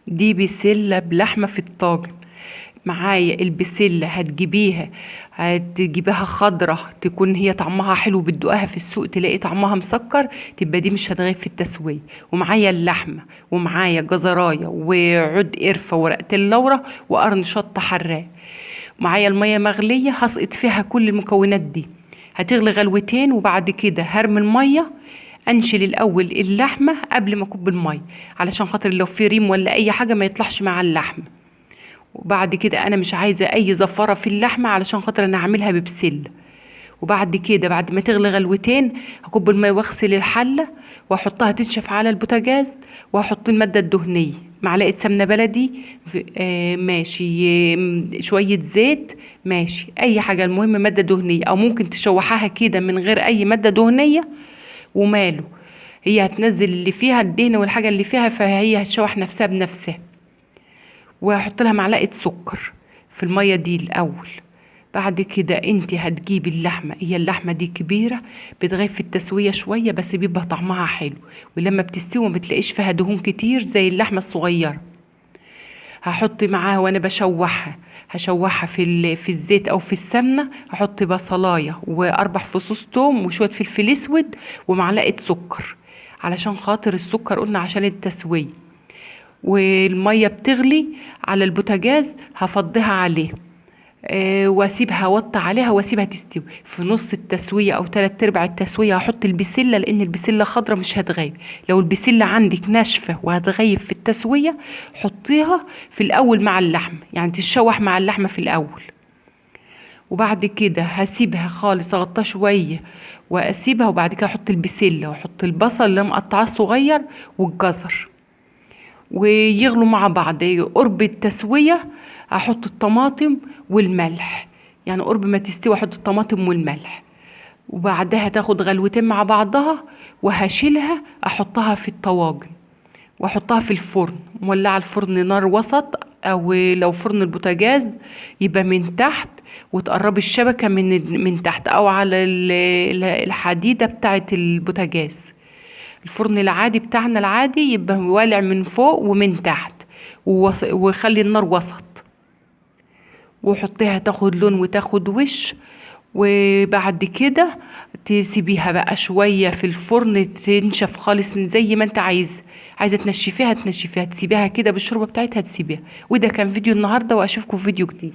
دي بسلة بلحمة في الطاجن. معايا البسلة هتجيبيها خضرة، تكون هي طعمها حلو، بتدوقها في السوق تلاقي طعمها مسكر، تبقى دي مش هتغيب في التسوية. ومعايا اللحمة، ومعايا جزراية وعود قرفة ورقة اللورة وقرن شطة حراق. معايا المية مغلية هسقط فيها كل المكونات دي، هتغلي غلوتين، وبعد كده هرمي المية. انشل الاول اللحمة قبل ما اكب المية، علشان خاطر لو في ريم ولا اي حاجة ما يطلعش مع اللحمة. وبعد كده انا مش عايزه اي زفاره في اللحمه، علشان خاطر انا هعملها ببسله. وبعد كده بعد ما تغلي غلوتين هكب الميه واغسل الحله، واحطها تنشف على البوتاجاز، واحط الماده الدهنيه، معلقه سمنه بلدي، ماشي، شويه زيت، ماشي، اي حاجه، المهم ماده دهنيه، او ممكن تشوحها كده من غير اي ماده دهنيه. وماله، هي هتنزل اللي فيها الدهن والحاجه اللي فيها، فهي هتشوح نفسها بنفسها. وهحط لها معلقه سكر في الميه دي الاول. بعد كده انت هتجيبي اللحمه، هي اللحمه دي كبيره، بتغيب في التسويه شويه بس بيبقى طعمها حلو، ولما بتستوي ما بتلاقيش فيها دهون كتير زي اللحمه الصغيره. هحط معاها وانا بشوحها، هشوحها في الزيت او في السمنه، هحط بصلايه واربع فصوص توم وشويه فلفل اسود ومعلقه سكر، علشان خاطر السكر قلنا عشان التسويه. والميه بتغلي على البوتاجاز هفضيها عليه، واسيبها اوطي عليها واسيبها تستوي. في نص التسويه او تلات ارباع التسويه هحط البسله، لان البسله خضره مش هتغيب. لو البسله عندك ناشفه وهتغيب في التسويه، حطيها في الاول مع اللحمه، يعني تتشوح مع اللحمه في الاول. وبعد كده هسيبها خالص، اغطيها شويه واسيبها، وبعد كده احط البسله واحط البصل اللي مقطعاه صغير والجزر، ويغلوا مع بعض. قرب التسوية احط الطماطم والملح، يعني قرب ما تستوي احط الطماطم والملح، وبعدها تاخد غلوتين مع بعضها، وهشيلها احطها في الطواجن، واحطها في الفرن، مولعة الفرن نار وسط، او لو فرن البوتاجاز يبقى من تحت، وتقربي الشبكة من تحت، او على الحديدة بتاعة البوتاجاز. الفرن العادي بتاعنا العادي يبقى والع من فوق ومن تحت، وخلي النار وسط، وحطيها تاخد لون وتاخد وش. وبعد كده تسيبيها بقى شوية في الفرن تنشف خالص زي ما انت عايزة تنشفيها، تسيبيها كده بالشوربة بتاعتها تسيبيها. وده كان فيديو النهاردة، واشوفكم في فيديو جديد.